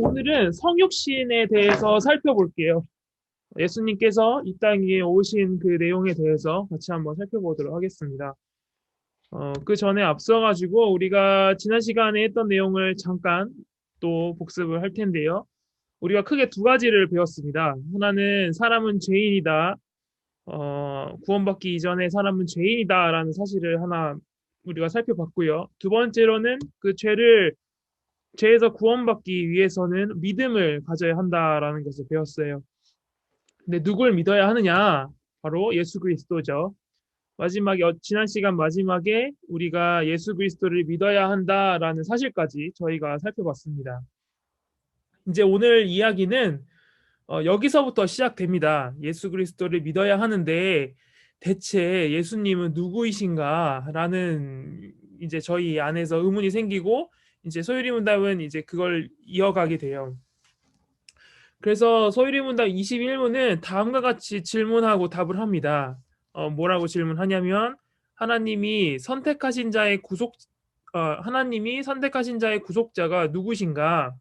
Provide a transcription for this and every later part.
오늘은 성육신에 대해서 살펴볼게요. 예수님께서 이 땅 위에 오신 그 내용에 대해서 같이 한번 살펴보도록 하겠습니다. 그 전에 앞서가지고 우리가 지난 시간에 했던 내용을 잠깐 또 복습을 할 텐데요. 우리가 크게 두 가지를 배웠습니다. 하나는 사람은 죄인이다. 구원받기 이전에 사람은 죄인이다라는 사실을 하나 우리가 살펴봤고요. 두 번째로는 그 죄에서 구원받기 위해서는 믿음을 가져야 한다라는 것을 배웠어요. 근데 누굴 믿어야 하느냐? 바로 예수 그리스도죠. 마지막에 지난 시간 마지막에 우리가 예수 그리스도를 믿어야 한다라는 사실까지 저희가 살펴봤습니다. 이제 오늘 이야기는 여기서부터 시작됩니다. 예수 그리스도를 믿어야 하는데 대체 예수님은 누구이신가라는 이제 저희 안에서 의문이 생기고 이제 소율이 문답은 이제 그걸 이어가게 돼요. 그래서 소율이 문답 21문은 다음과 같이 질문하고 답을 합니다. 뭐라고 질문하냐면 하나님이 선택하신 자의 구속자가 누구신가?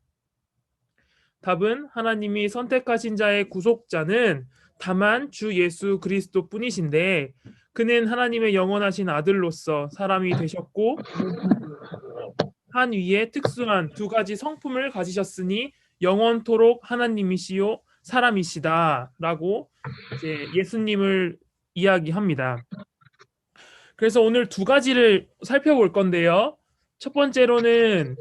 답은 하나님이 선택하신 자의 구속자는 다만 주 예수 그리스도뿐이신데 그는 하나님의 영원하신 아들로서 사람이 되셨고 한 위에 특수한 두 가지 성품을 가지셨으니 영원토록 하나님이시요 사람이시다라고 이제 예수님을 이야기합니다. 그래서 오늘 두 가지를 살펴볼 건데요. 첫 번째로는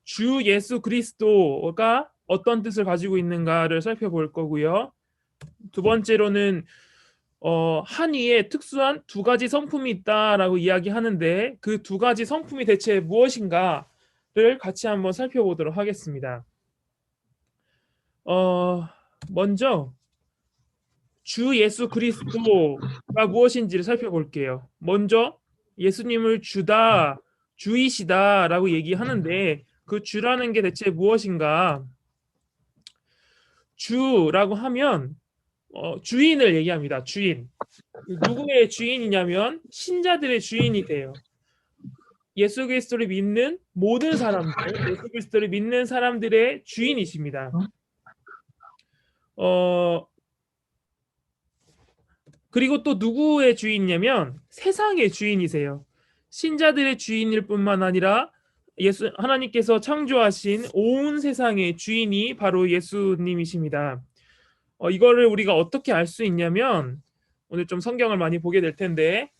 주 예수 그리스도가 어떤 뜻을 가지고 있는가를 살펴볼 거고요. 두 번째로는 한 위에 특수한 두 가지 성품이 있다라고 이야기하는데 그 두 가지 성품이 대체 무엇인가를 같이 한번 살펴보도록 하겠습니다. 먼저 주 예수 그리스도가 무엇인지를 살펴볼게요. 먼저 예수님을 주다, 주이시다라고 얘기하는데 그 주라는 게 대체 무엇인가? 주라고 하면 주인을 얘기합니다. 주인. 누구의 주인이냐면 신자들의 주인이 돼요. 예수 그리스도를 믿는 모든 사람들, 예수 그리스도를 믿는 사람들의 주인이십니다. 그리고 또 누구의 주인이냐면 세상의 주인이세요. 신자들의 주인일 뿐만 아니라 하나님께서 창조하신 온 세상의 주인이 바로 예수님이십니다. 이거를 우리가 어떻게 알 수 있냐면 오늘 좀 성경을 많이 보게 될 텐데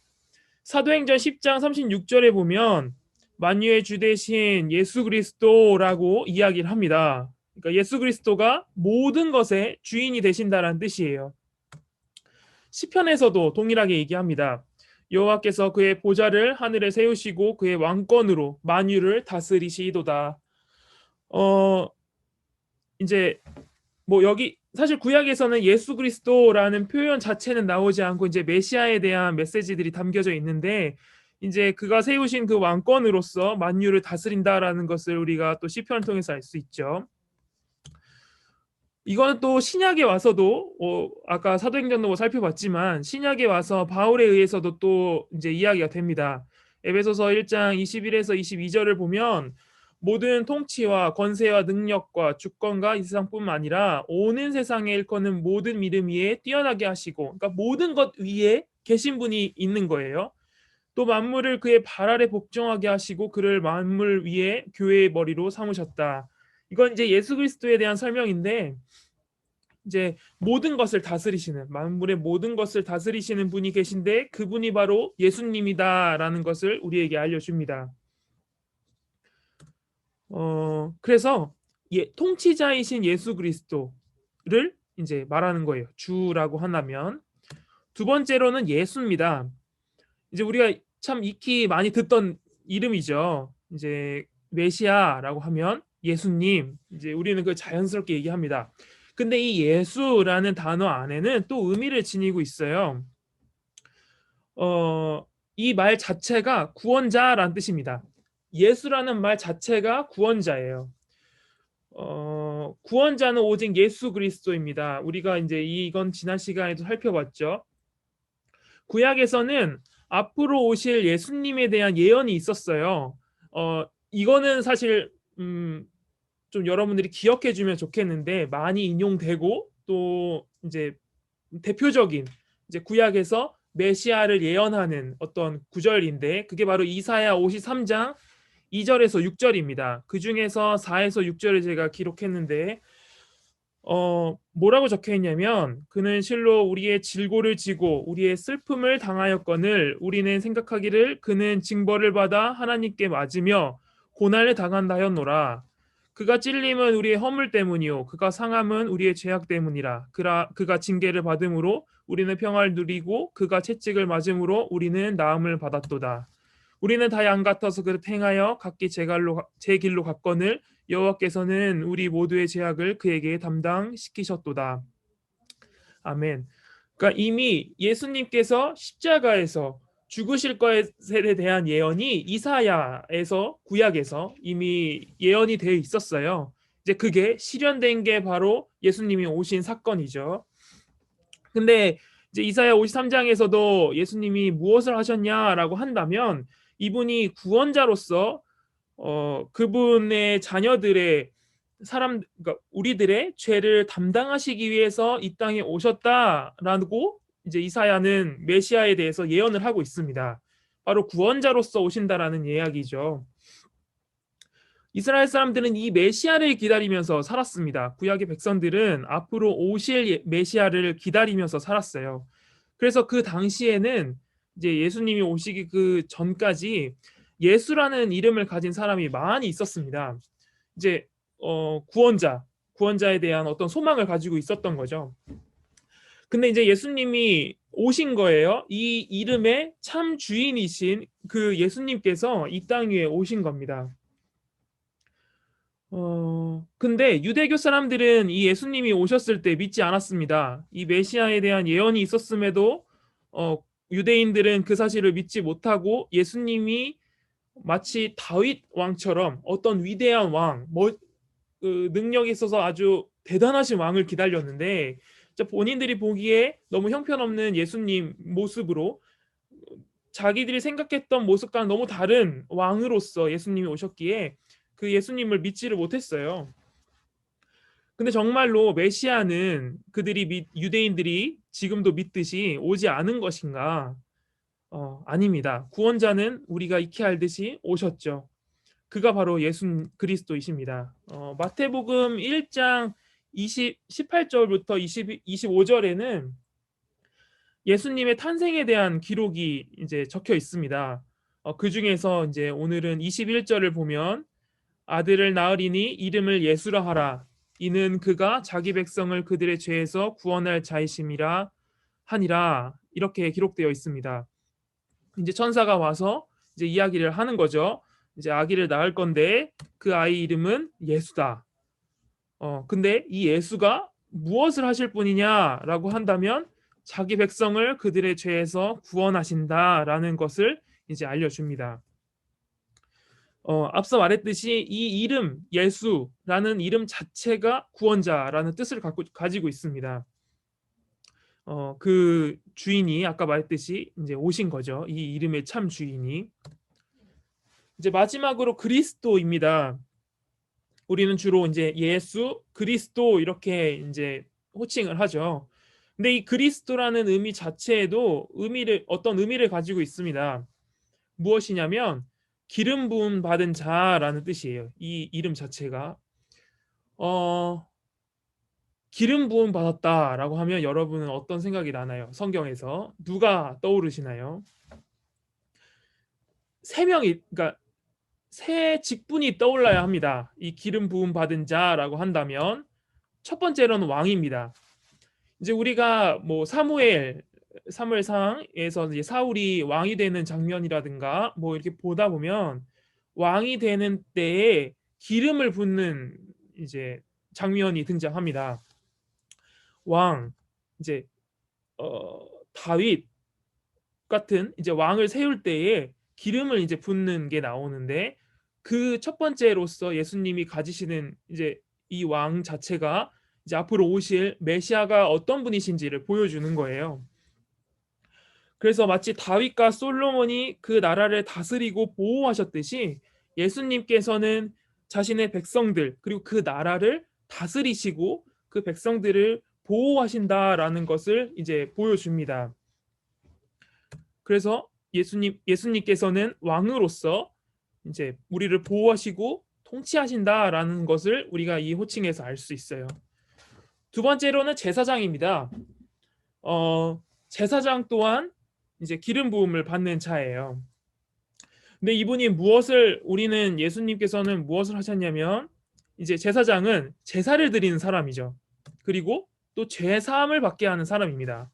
사도행전 10장 36절에 보면 만유의 주 대신 예수 그리스도라고 이야기를 합니다. 그러니까 예수 그리스도가 모든 것의 주인이 되신다는 뜻이에요. 시편에서도 동일하게 얘기합니다. 여호와께서 그의 보좌를 하늘에 세우시고 그의 왕권으로 만유를 다스리시도다. 이제 뭐 여기 사실 구약에서는 예수 그리스도라는 표현 자체는 나오지 않고 이제 메시아에 대한 메시지들이 담겨져 있는데 이제 그가 세우신 그 왕권으로서 만유를 다스린다라는 것을 우리가 또 시편을 통해서 알 수 있죠. 이거는 또 신약에 와서도 아까 사도행전도 살펴봤지만 신약에 와서 바울에 의해서도 또 이제 이야기가 됩니다. 에베소서 1장 21에서 22절을 보면 모든 통치와 권세와 능력과 주권과 이 세상뿐만 아니라 오는 세상에 일컫는 모든 믿음 위에 뛰어나게 하시고 그러니까 모든 것 위에 계신 분이 있는 거예요. 또 만물을 그의 발 아래 복종하게 하시고 그를 만물 위에 교회의 머리로 삼으셨다. 이건 이제 예수 그리스도에 대한 설명인데 이제 모든 것을 다스리시는 만물의 모든 것을 다스리시는 분이 계신데 그분이 바로 예수님이다라는 것을 우리에게 알려줍니다. 그래서 통치자이신 예수 그리스도를 이제 말하는 거예요. 주라고 한다면 두 번째로는 예수입니다. 이제 우리가 참 익히 많이 듣던 이름이죠. 이제 메시아라고 하면 예수님. 이제 우리는 그 자연스럽게 얘기합니다. 근데 이 예수라는 단어 안에는 또 의미를 지니고 있어요. 이 말 자체가 구원자라는 뜻입니다. 예수라는 말 자체가 구원자예요. 구원자는 오직 예수 그리스도입니다. 우리가 이제 이건 지난 시간에도 살펴봤죠. 구약에서는 앞으로 오실 예수님에 대한 예언이 있었어요. 이거는 사실 음, 좀 여러분들이 기억해 주면 좋겠는데 많이 인용되고 또 이제 대표적인 이제 구약에서 메시아를 예언하는 어떤 구절인데 그게 바로 이사야 53장 2절에서 6절입니다. 그 중에서 4에서 6절을 제가 기록했는데 뭐라고 적혀 있냐면 그는 실로 우리의 질고를 지고 우리의 슬픔을 당하였거늘 우리는 생각하기를 그는 징벌을 받아 하나님께 맞으며 고난을 당한다 하였노라. 그가 찔림은 우리의 허물 때문이요 그가 상함은 우리의 죄악 때문이라. 그가 징계를 받음으로 우리는 평화를 누리고 그가 채찍을 맞음으로 우리는 나음을 받았도다. 우리는 다 양 같아서 그릇 행하여 각기 제 길로 갔거늘 여호와께서는 우리 모두의 죄악을 그에게 담당시키셨도다. 아멘. 그러니까 이미 예수님께서 십자가에서 죽으실 것에 대한 예언이 이사야에서 구약에서 이미 예언이 되어 있었어요. 이제 그게 실현된 게 바로 예수님이 오신 사건이죠. 근데 이제 이사야 53장에서도 예수님이 무엇을 하셨냐라고 한다면 이분이 구원자로서 그분의 자녀들의 그러니까 우리들의 죄를 담당하시기 위해서 이 땅에 오셨다라고 이제 이사야는 메시아에 대해서 예언을 하고 있습니다. 바로 구원자로서 오신다라는 이야기죠. 이스라엘 사람들은 이 메시아를 기다리면서 살았습니다. 구약의 백성들은 앞으로 오실 메시아를 기다리면서 살았어요. 그래서 그 당시에는 이제 예수님이 오시기 그 전까지 예수라는 이름을 가진 사람이 많이 있었습니다. 이제 구원자에 대한 어떤 소망을 가지고 있었던 거죠. 근데 이제 예수님이 오신 거예요. 이 이름의 참 주인이신 그 예수님께서 이 땅 위에 오신 겁니다. 근데 유대교 사람들은 이 예수님이 오셨을 때 믿지 않았습니다. 이 메시아에 대한 예언이 있었음에도 어, 유대인들은 그 사실을 믿지 못하고 예수님이 마치 다윗 왕처럼 어떤 위대한 왕, 그 능력이 있어서 아주 대단하신 왕을 기다렸는데 본인들이 보기에 너무 형편없는 예수님 모습으로 자기들이 생각했던 모습과는 너무 다른 왕으로서 예수님이 오셨기에 그 예수님을 믿지를 못했어요. 근데 정말로 메시아는 유대인들이 지금도 믿듯이 오지 않은 것인가? 아닙니다. 구원자는 우리가 익히 알듯이 오셨죠. 그가 바로 예수 그리스도이십니다. 마태복음 1장 18절부터 25절에는 예수님의 탄생에 대한 기록이 이제 적혀 있습니다. 그 중에서 이제 오늘은 21절을 보면 아들을 낳으리니 이름을 예수라 하라. 이는 그가 자기 백성을 그들의 죄에서 구원할 자이심이라 하니라. 이렇게 기록되어 있습니다. 이제 천사가 와서 이제 이야기를 하는 거죠. 이제 아기를 낳을 건데 그 아이 이름은 예수다. 근데 이 예수가 무엇을 하실 분이냐라고 한다면 자기 백성을 그들의 죄에서 구원하신다라는 것을 이제 알려줍니다. 앞서 말했듯이 이 이름 예수라는 이름 자체가 구원자라는 뜻을 가지고 있습니다. 그 주인이 아까 말했듯이 이제 오신 거죠. 이 이름의 참 주인이. 이제 마지막으로 그리스도입니다. 우리는 주로 이제 예수, 그리스도 이렇게 이제 호칭을 하죠. 근데 이 그리스도라는 의미 자체에도 어떤 의미를 가지고 있습니다. 무엇이냐면 기름 부음 받은 자라는 뜻이에요. 이 이름 자체가 기름 부음 받았다라고 하면 여러분은 어떤 생각이 나나요? 성경에서 누가 떠오르시나요? 세 명이 그러니까 세 직분이 떠올라야 합니다. 이 기름 부음 받은 자라고 한다면 첫 번째로는 왕입니다. 이제 우리가 뭐 사무엘상에서 이제 사울이 왕이 되는 장면이라든가 뭐 이렇게 보다 보면 왕이 되는 때에 기름을 붓는 이제 장면이 등장합니다. 왕 이제 다윗 같은 이제 왕을 세울 때에 기름을 이제 붓는 게 나오는데 그 첫 번째로서 예수님이 가지시는 이제 이 왕 자체가 이제 앞으로 오실 메시아가 어떤 분이신지를 보여주는 거예요. 그래서 마치 다윗과 솔로몬이 그 나라를 다스리고 보호하셨듯이 예수님께서는 자신의 백성들 그리고 그 나라를 다스리시고 그 백성들을 보호하신다라는 것을 이제 보여줍니다. 그래서 예수님께서는 왕으로서 이제 우리를 보호하시고 통치하신다라는 것을 우리가 이 호칭에서 알 수 있어요. 두 번째로는 제사장입니다. 제사장 또한 이제 기름 부음을 받는 자예요. 근데 이분이 우리는 예수님께서는 무엇을 하셨냐면 이제 제사장은 제사를 드리는 사람이죠. 그리고 또 죄 사함을 받게 하는 사람입니다.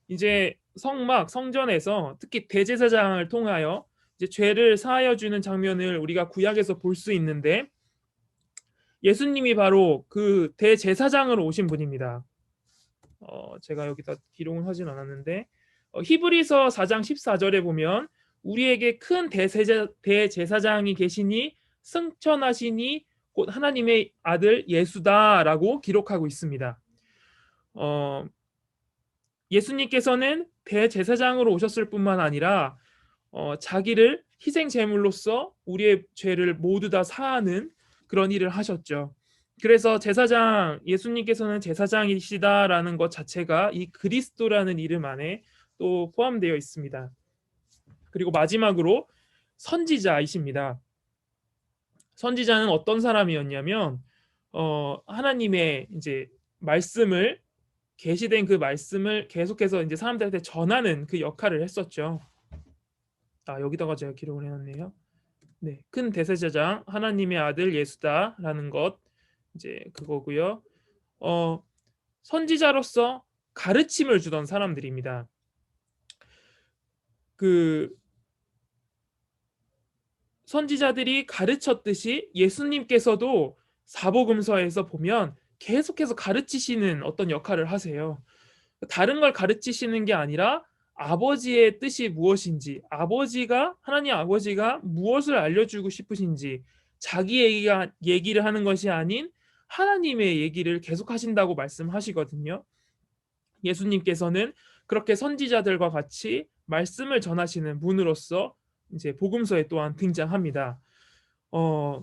이제 성전에서 특히 대제사장을 통하여 이제 죄를 사하여 주는 장면을 우리가 구약에서 볼 수 있는데 예수님이 바로 그 대제사장으로 오신 분입니다. 제가 여기다 기록은 하진 않았는데 히브리서 4장 14절에 보면 우리에게 큰 대제사장이 계시니 승천하시니 곧 하나님의 아들 예수다라고 기록하고 있습니다. 예수님께서는 대제사장으로 오셨을 뿐만 아니라 자기를 희생 제물로서 우리의 죄를 모두 다 사하는 그런 일을 하셨죠. 그래서 예수님께서는 제사장이시다라는 것 자체가 이 그리스도라는 이름 안에 또 포함되어 있습니다. 그리고 마지막으로 선지자이십니다. 선지자는 어떤 사람이었냐면 하나님의 이제 말씀을 계시된 그 말씀을 계속해서 이제 사람들한테 전하는 그 역할을 했었죠. 여기다가 제가 기록을 해놨네요. 네, 큰 대제사장 하나님의 아들 예수다라는 것 이제 그거고요. 선지자로서 가르침을 주던 사람들입니다. 그 선지자들이 가르쳤듯이 예수님께서도 사복음서에서 보면 계속해서 가르치시는 어떤 역할을 하세요. 다른 걸 가르치시는 게 아니라 아버지의 뜻이 무엇인지, 하나님 아버지가 무엇을 알려주고 싶으신지, 자기 얘기를 하는 것이 아닌 하나님의 얘기를 계속 하신다고 말씀하시거든요. 예수님께서는 그렇게 선지자들과 같이 말씀을 전하시는 분으로서 이제 복음서에 또한 등장합니다.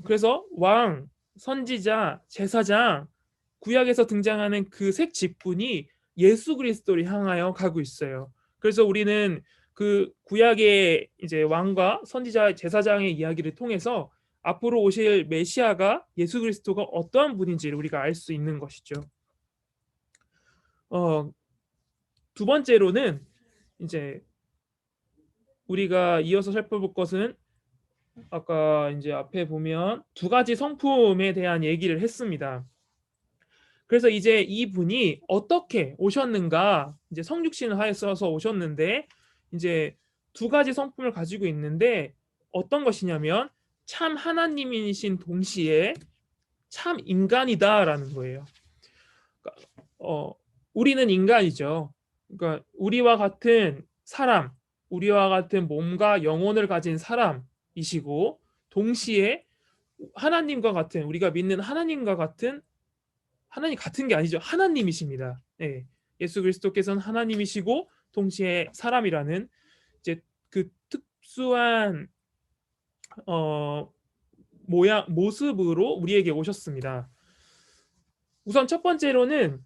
그래서 왕, 선지자, 제사장, 구약에서 등장하는 그 색 직분이 예수 그리스도를 향하여 가고 있어요. 그래서 우리는 그 구약의 이제 왕과 선지자, 제사장의 이야기를 통해서 앞으로 오실 메시아가 예수 그리스도가 어떠한 분인지를 우리가 알 수 있는 것이죠. 두 번째로는 이제 우리가 이어서 살펴볼 것은 아까 이제 앞에 보면 두 가지 성품에 대한 얘기를 했습니다. 그래서 이제 이분이 어떻게 오셨는가, 이제 성육신을 하여서 오셨는데 이제 두 가지 성품을 가지고 있는데 어떤 것이냐면 참 하나님이신 동시에 참 인간이다라는 거예요. 그러니까, 우리는 인간이죠. 그러니까 우리와 같은 사람, 우리와 같은 몸과 영혼을 가진 사람이시고 동시에 하나님과 같은, 우리가 믿는 하나님과 같은, 하나님 같은 게 아니죠. 하나님이십니다. 네. 예수 그리스도께서는 하나님이시고 동시에 사람이라는 이제 그 특수한 모습으로 우리에게 오셨습니다. 우선 첫 번째로는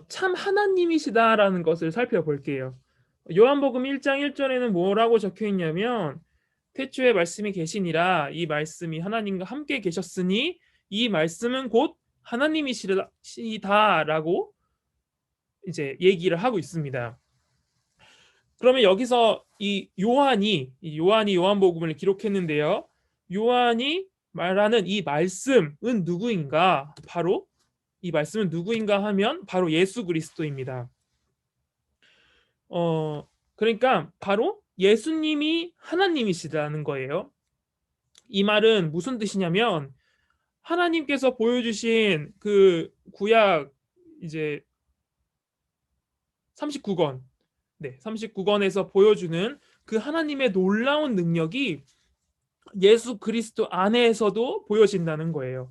참 하나님이시다라는 것을 살펴볼게요. 요한복음 1장 1절에는 뭐라고 적혀 있냐면 태초에 말씀이 계시니라 이 말씀이 하나님과 함께 계셨으니 이 말씀은 곧 하나님이시다라고 이제 얘기를 하고 있습니다. 그러면 여기서 이 요한이 요한복음을 기록했는데요. 요한이 말하는 이 말씀은 누구인가? 바로 이 말씀은 누구인가 하면 바로 예수 그리스도입니다. 그러니까 바로 예수님이 하나님이시다는 거예요. 이 말은 무슨 뜻이냐면 하나님께서 보여주신 그 구약 이제 39권, 39권에서 보여주는 그 하나님의 놀라운 능력이 예수 그리스도 안에서도 보여진다는 거예요.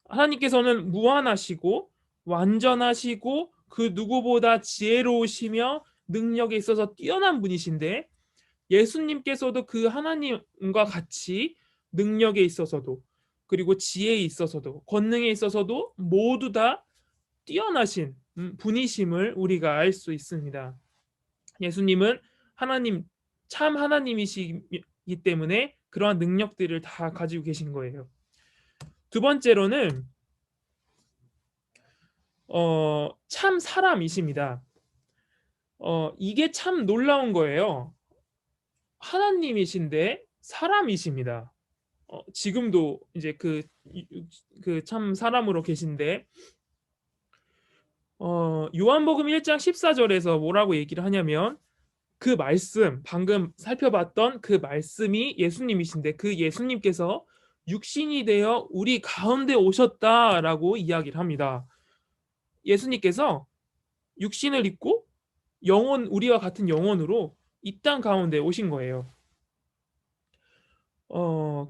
하나님께서는 무한하시고 완전하시고 그 누구보다 지혜로우시며 능력에 있어서 뛰어난 분이신데 예수님께서도 그 하나님과 같이 능력에 있어서도, 그리고 지혜에 있어서도, 권능에 있어서도 모두 다 뛰어나신 분이심을 우리가 알 수 있습니다. 예수님은 하나님, 참 하나님이시기 때문에 그러한 능력들을 다 가지고 계신 거예요. 두 번째로는 참 사람이십니다. 이게 참 놀라운 거예요. 하나님이신데 사람이십니다. 지금도 이제 그 참 사람으로 계신데, 요한복음 1장 14절에서 뭐라고 얘기를 하냐면, 그 말씀, 방금 살펴봤던 그 말씀이 예수님이신데 그 예수님께서 육신이 되어 우리 가운데 오셨다라고 이야기를 합니다. 예수님께서 육신을 입고 우리와 같은 영혼으로 이 땅 가운데 오신 거예요.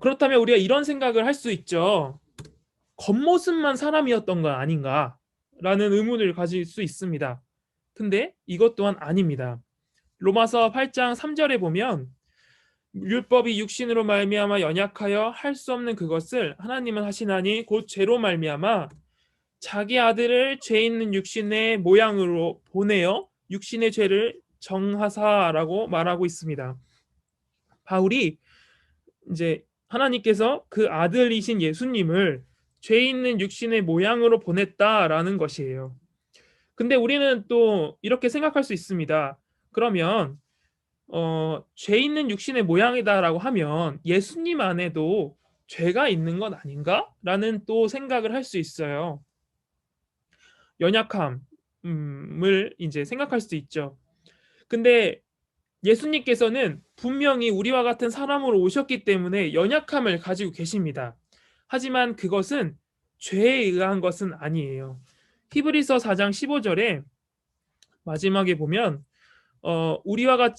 그렇다면 우리가 이런 생각을 할 수 있죠. 겉모습만 사람이었던 건 아닌가라는 의문을 가질 수 있습니다. 근데 이것 또한 아닙니다. 로마서 8장 3절에 보면, 율법이 육신으로 말미암아 연약하여 할 수 없는 그것을 하나님은 하시나니 곧 죄로 말미암아 자기 아들을 죄 있는 육신의 모양으로 보내어 육신의 죄를 정하사라고 말하고 있습니다. 바울이 이제 하나님께서 그 아들이신 예수님을 죄 있는 육신의 모양으로 보냈다라는 것이에요. 근데 우리는 또 이렇게 생각할 수 있습니다. 그러면 죄 있는 육신의 모양이다라고 하면 예수님 안에도 죄가 있는 건 아닌가? 라는 또 생각을 할 수 있어요. 연약함을 이제 생각할 수 있죠. 근데 예수님께서는 분명히 우리와 같은 사람으로 오셨기 때문에 연약함을 가지고 계십니다. 하지만 그것은 죄에 의한 것은 아니에요. 히브리서 4장 15절에 마지막에 보면, 우리와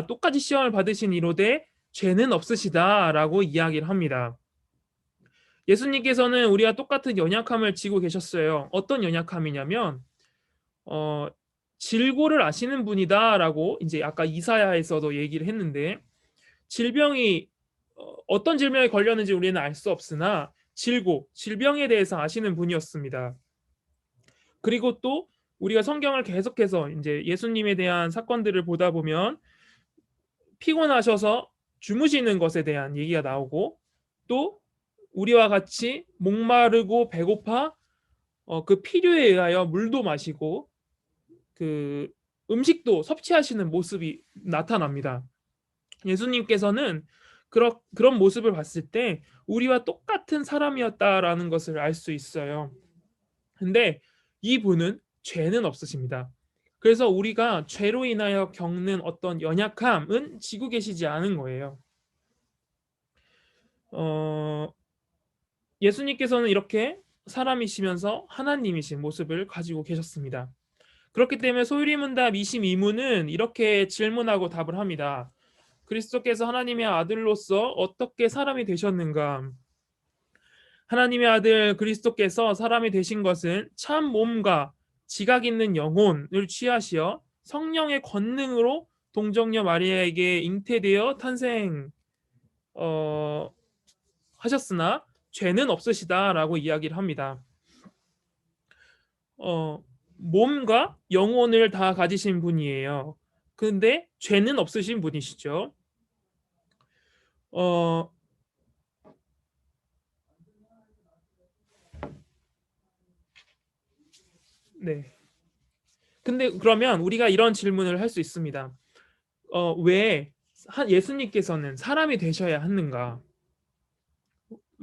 똑같이 시험을 받으신 이로되 죄는 없으시다라고 이야기를 합니다. 예수님께서는 우리와 똑같은 연약함을 지고 계셨어요. 어떤 연약함이냐면, 질고를 아시는 분이다라고 이제 아까 이사야에서도 얘기를 했는데, 질병이 어떤 질병에 걸렸는지 우리는 알 수 없으나 질병에 대해서 아시는 분이었습니다. 그리고 또 우리가 성경을 계속해서 이제 예수님에 대한 사건들을 보다 보면 피곤하셔서 주무시는 것에 대한 얘기가 나오고, 또 우리와 같이 목마르고 배고파 그 필요에 의하여 물도 마시고 그 음식도 섭취하시는 모습이 나타납니다. 예수님께서는 그런 모습을 봤을 때 우리와 똑같은 사람이었다라는 것을 알 수 있어요. 근데 이분은 죄는 없으십니다. 그래서 우리가 죄로 인하여 겪는 어떤 연약함은 지고 계시지 않은 거예요. 예수님께서는 이렇게 사람이시면서 하나님이신 모습을 가지고 계셨습니다. 그렇기 때문에 소유리문답 22문은 이렇게 질문하고 답을 합니다. 그리스도께서 하나님의 아들로서 어떻게 사람이 되셨는가? 하나님의 아들 그리스도께서 사람이 되신 것은 참 몸과 지각 있는 영혼을 취하시어 성령의 권능으로 동정녀 마리아에게 잉태되어 하셨으나 죄는 없으시다라고 이야기를 합니다. 몸과 영혼을 다 가지신 분이에요. 근데 죄는 없으신 분이시죠. 네. 근데 그러면 우리가 이런 질문을 할 수 있습니다. 왜 예수님께서는 사람이 되셔야 하는가?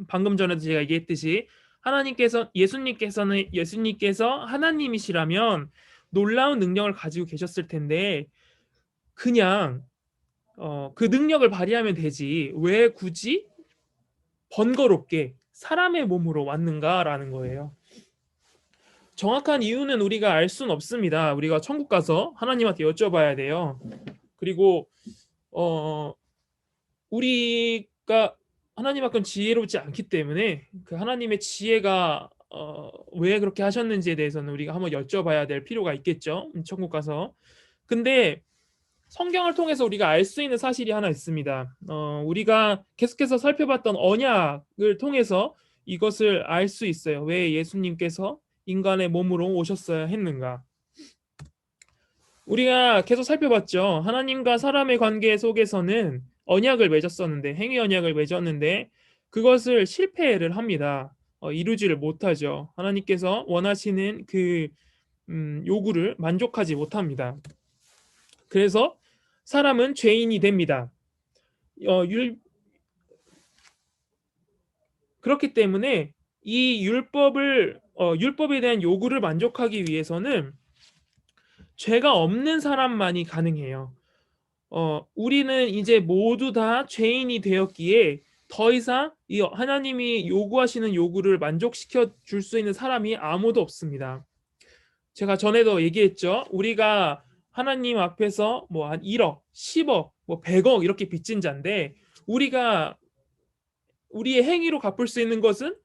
방금 전에도 제가 얘기했듯이 예수님께서 하나님이시라면 놀라운 능력을 가지고 계셨을 텐데, 그냥 그 능력을 발휘하면 되지 왜 굳이 번거롭게 사람의 몸으로 왔는가라는 거예요. 정확한 이유는 우리가 알 수는 없습니다. 우리가 천국 가서 하나님한테 여쭤봐야 돼요. 그리고 우리가 하나님 앞은 지혜롭지 않기 때문에 그 하나님의 지혜가 왜 그렇게 하셨는지에 대해서는 우리가 한번 여쭤봐야 될 필요가 있겠죠. 천국 가서. 근데 성경을 통해서 우리가 알 수 있는 사실이 하나 있습니다. 우리가 계속해서 살펴봤던 언약을 통해서 이것을 알 수 있어요. 왜 예수님께서 인간의 몸으로 오셨어야 했는가? 우리가 계속 살펴봤죠. 하나님과 사람의 관계 속에서는 언약을 맺었었는데, 행위 언약을 맺었는데, 그것을 실패를 합니다. 이루지를 못하죠. 하나님께서 원하시는 그 요구를 만족하지 못합니다. 그래서 사람은 죄인이 됩니다. 어, 율, 그렇기 때문에 이 율법에 대한 요구를 만족하기 위해서는 죄가 없는 사람만이 가능해요. 우리는 이제 모두 다 죄인이 되었기에 더 이상 이 하나님이 요구하시는 요구를 만족시켜 줄 수 있는 사람이 아무도 없습니다. 제가 전에도 얘기했죠. 우리가 하나님 앞에서 뭐 한 1억, 10억, 뭐 100억 이렇게 빚진 자인데 우리가 우리의 행위로 갚을 수 있는 것은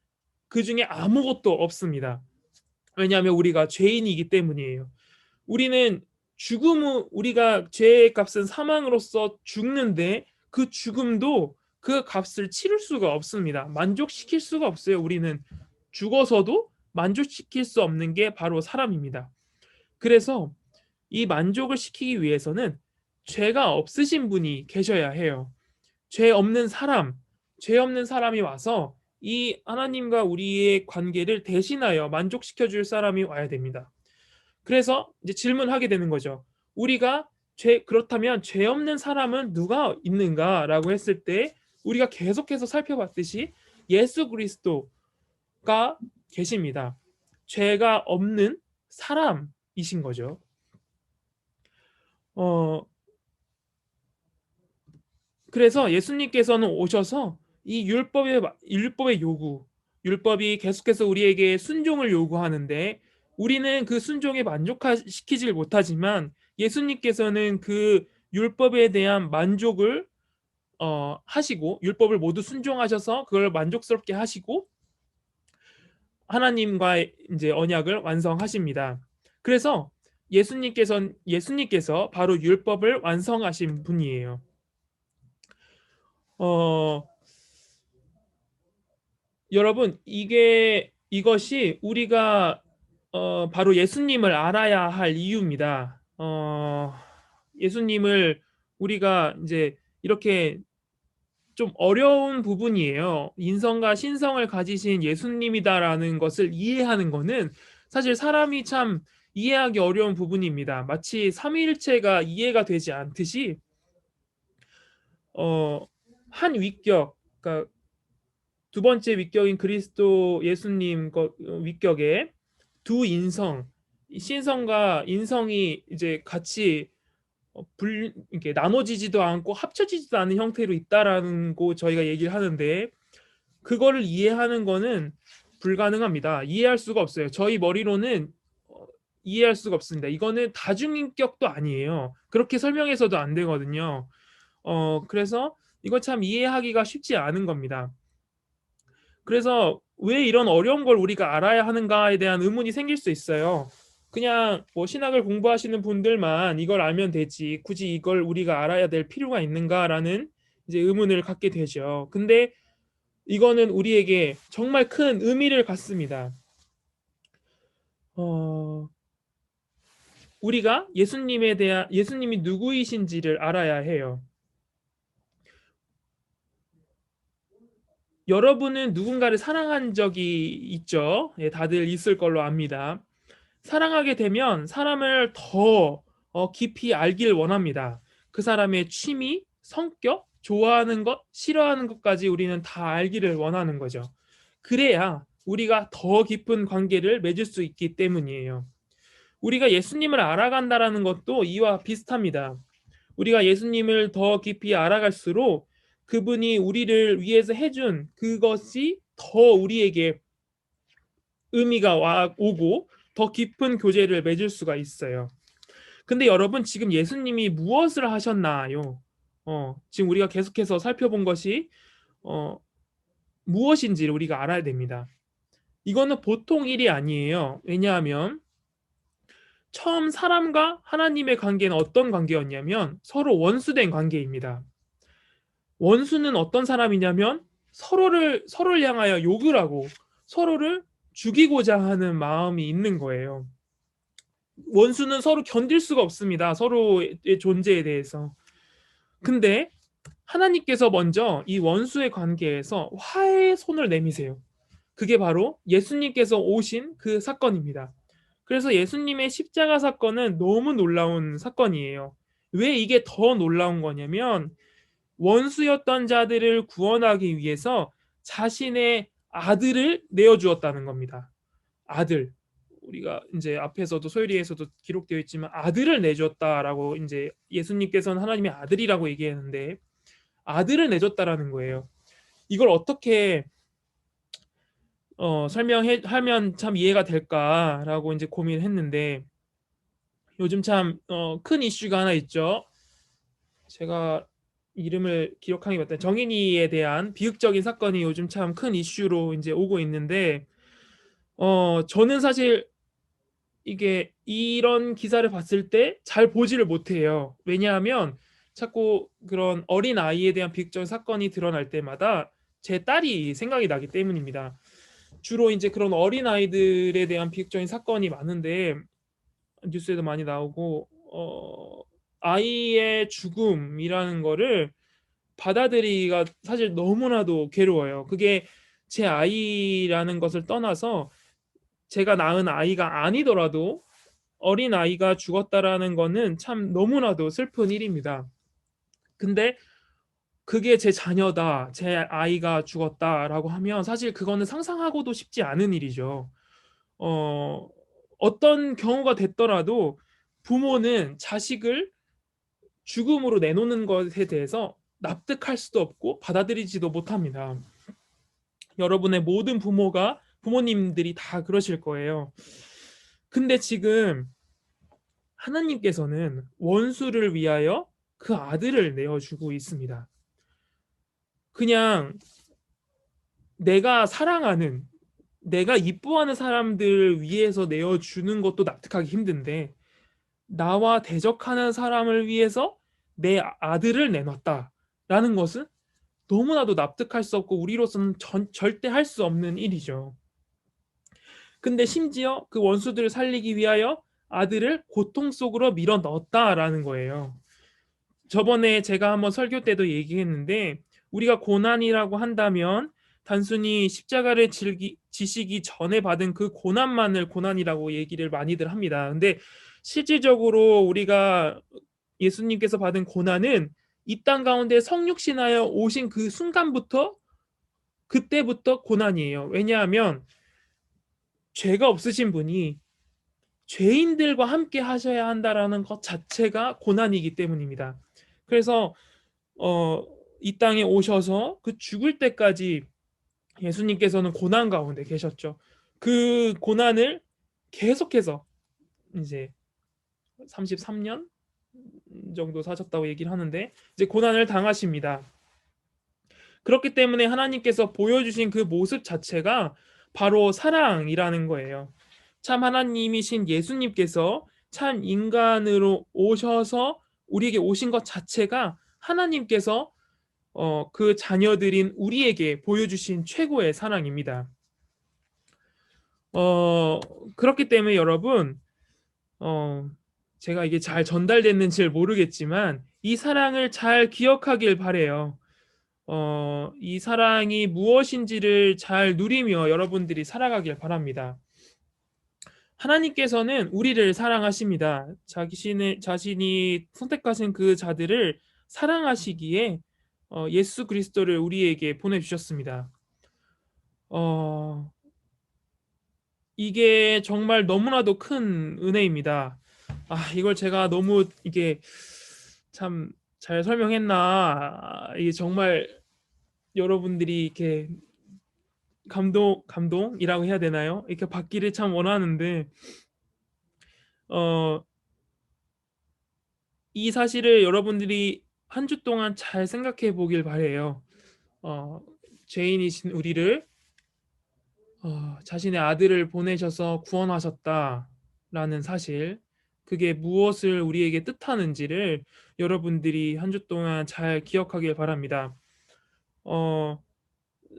그 중에 아무것도 없습니다. 왜냐하면 우리가 죄인이기 때문이에요. 우리는 우리가 죄의 값은 사망으로서 죽는데 그 죽음도 그 값을 치를 수가 없습니다. 만족시킬 수가 없어요. 우리는 죽어서도 만족시킬 수 없는 게 바로 사람입니다. 그래서 이 만족을 시키기 위해서는 죄가 없으신 분이 계셔야 해요. 죄 없는 사람, 죄 없는 사람이 와서 이 하나님과 우리의 관계를 대신하여 만족시켜 줄 사람이 와야 됩니다. 그래서 이제 질문하게 되는 거죠. 우리가 그렇다면 죄 없는 사람은 누가 있는가라고 했을 때 우리가 계속해서 살펴봤듯이 예수 그리스도가 계십니다. 죄가 없는 사람이신 거죠. 어, 그래서 예수님께서는 오셔서 이 율법의 요구, 율법이 계속해서 우리에게 순종을 요구하는데 우리는 그 순종에 만족시키질 못하지만 예수님께서는 그 율법에 대한 만족을 하시고 율법을 모두 순종하셔서 그걸 만족스럽게 하시고 하나님과의 이제 언약을 완성하십니다. 그래서 예수님께서 바로 율법을 완성하신 분이에요. 어, 여러분, 이것이 우리가 바로 예수님을 알아야 할 이유입니다. 예수님을 우리가 이제 이렇게 좀 어려운 부분이에요. 인성과 신성을 가지신 예수님이다라는 것을 이해하는 것은 사실 사람이 참 이해하기 어려운 부분입니다. 마치 삼위일체가 이해가 되지 않듯이 한 위격, 그러니까 두 번째 위격인 그리스도 예수님 위격에 두 인성, 신성과 인성이 이제 같이 이렇게 나눠지지도 않고 합쳐지지도 않은 형태로 있다라는 거 저희가 얘기를 하는데 그거를 이해하는 거는 불가능합니다. 이해할 수가 없어요. 저희 머리로는 이해할 수가 없습니다. 이거는 다중인격도 아니에요. 그렇게 설명해서도 안 되거든요. 그래서 이거 참 이해하기가 쉽지 않은 겁니다. 그래서 왜 이런 어려운 걸 우리가 알아야 하는가에 대한 의문이 생길 수 있어요. 그냥 뭐 신학을 공부하시는 분들만 이걸 알면 되지. 굳이 이걸 우리가 알아야 될 필요가 있는가라는 이제 의문을 갖게 되죠. 근데 이거는 우리에게 정말 큰 의미를 갖습니다. 어, 우리가 예수님이 누구이신지를 알아야 해요. 여러분은 누군가를 사랑한 적이 있죠? 예, 다들 있을 걸로 압니다. 사랑하게 되면 사람을 더 깊이 알길 원합니다. 그 사람의 취미, 성격, 좋아하는 것, 싫어하는 것까지 우리는 다 알기를 원하는 거죠. 그래야 우리가 더 깊은 관계를 맺을 수 있기 때문이에요. 우리가 예수님을 알아간다라는 것도 이와 비슷합니다. 우리가 예수님을 더 깊이 알아갈수록 그분이 우리를 위해서 해준 그것이 더 우리에게 의미가 오고 더 깊은 교제를 맺을 수가 있어요. 근데 여러분 지금 예수님이 무엇을 하셨나요? 지금 우리가 계속해서 살펴본 것이 어, 무엇인지를 우리가 알아야 됩니다. 이거는 보통 일이 아니에요. 왜냐하면 처음 사람과 하나님의 관계는 어떤 관계였냐면 서로 원수된 관계입니다. 원수는 어떤 사람이냐면 서로를 향하여 욕을 하고 서로를 죽이고자 하는 마음이 있는 거예요. 원수는 서로 견딜 수가 없습니다. 서로의 존재에 대해서. 근데 하나님께서 먼저 이 원수의 관계에서 화해의 손을 내미세요. 그게 바로 예수님께서 오신 그 사건입니다. 그래서 예수님의 십자가 사건은 너무 놀라운 사건이에요. 왜 이게 더 놀라운 거냐면 원수였던 자들을 구원하기 위해서 자신의 아들을 내어주었다는 겁니다. 아들. 우리가 이제 앞에서도 소율이에서도 기록되어 있지만 아들을 내줬다라고 이제 예수님께서는 하나님의 아들이라고 얘기했는데 아들을 내줬다라는 거예요. 이걸 어떻게 설명하면 참 이해가 될까라고 이제 고민했는데 요즘 참 큰 이슈가 하나 있죠. 제가 이름을 기억하기 맞다. 정인이에 대한 비극적인 사건이 요즘 참 큰 이슈로 이제 오고 있는데 저는 사실 이게 이런 기사를 봤을 때 잘 보지를 못해요. 왜냐하면 자꾸 그런 어린 아이에 대한 비극적인 사건이 드러날 때마다 제 딸이 생각이 나기 때문입니다. 주로 이제 그런 어린 아이들에 대한 비극적인 사건이 많은데 뉴스에도 많이 나오고 아이의 죽음이라는 거를 받아들이기가 사실 너무나도 괴로워요. 그게 제 아이라는 것을 떠나서 제가 낳은 아이가 아니더라도 어린 아이가 죽었다라는 거는 참 너무나도 슬픈 일입니다. 근데 그게 제 자녀다, 제 아이가 죽었다라고 하면 사실 그거는 상상하고도 쉽지 않은 일이죠. 어, 어떤 경우가 됐더라도 부모는 자식을 죽음으로 내놓는 것에 대해서 납득할 수도 없고 받아들이지도 못합니다. 여러분의 모든 부모님들이 다 그러실 거예요. 근데 지금 하나님께서는 원수를 위하여 그 아들을 내어주고 있습니다. 그냥 내가 사랑하는, 내가 이뻐하는 사람들 위해서 내어주는 것도 납득하기 힘든데 나와 대적하는 사람을 위해서 내 아들을 내놨다라는 것은 너무나도 납득할 수 없고 우리로서는 절대 할 수 없는 일이죠. 근데 심지어 그 원수들을 살리기 위하여 아들을 고통 속으로 밀어 넣었다라는 거예요. 저번에 제가 한번 설교 때도 얘기했는데 우리가 고난이라고 한다면 단순히 십자가를 지시기 전에 받은 그 고난만을 고난이라고 얘기를 많이들 합니다. 근데 실질적으로 우리가 예수님께서 받은 고난은 이 땅 가운데 성육신하여 오신 그 순간부터 그때부터 고난이에요. 왜냐하면 죄가 없으신 분이 죄인들과 함께 하셔야 한다라는 것 자체가 고난이기 때문입니다. 그래서 어, 이 땅에 오셔서 그 죽을 때까지 예수님께서는 고난 가운데 계셨죠. 그 고난을 계속해서 이제 33년 정도 사셨다고 얘기를 하는데 이제 고난을 당하십니다. 그렇기 때문에 하나님께서 보여주신 그 모습 자체가 바로 사랑이라는 거예요. 참 하나님이신 예수님께서 참 인간으로 오셔서 우리에게 오신 것 자체가 하나님께서 그 자녀들인 우리에게 보여주신 최고의 사랑입니다. 어, 그렇기 때문에 여러분, 어, 제가 이게 잘 전달됐는지 모르겠지만 이 사랑을 잘 기억하길 바래요. 이 사랑이 무엇인지를 잘 누리며 여러분들이 살아가길 바랍니다. 하나님께서는 우리를 사랑하십니다. 자신이 선택하신 그 자들을 사랑하시기에 예수 그리스도를 우리에게 보내주셨습니다. 어, 이게 정말 너무나도 큰 은혜입니다. 이걸 제가 너무 이게 참 잘 설명했나. 이게 정말 여러분들이 이렇게 감동이라고 해야 되나요? 이렇게 받기를 참 원하는데, 어, 이 사실을 여러분들이 한 주 동안 잘 생각해 보길 바래요. 어, 죄인이신 우리를 자신의 아들을 보내셔서 구원하셨다라는 사실, 그게 무엇을 우리에게 뜻하는지를 여러분들이 한 주 동안 잘 기억하길 바랍니다. 어,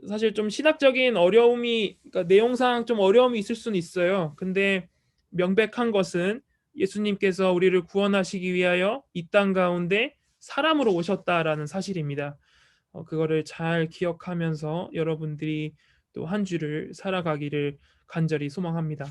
사실 좀 신학적인 어려움이, 그러니까 내용상 좀 어려움이 있을 수는 있어요. 근데 명백한 것은 예수님께서 우리를 구원하시기 위하여 이 땅 가운데 사람으로 오셨다라는 사실입니다. 그거를 잘 기억하면서 여러분들이 또 한 주를 살아가기를 간절히 소망합니다.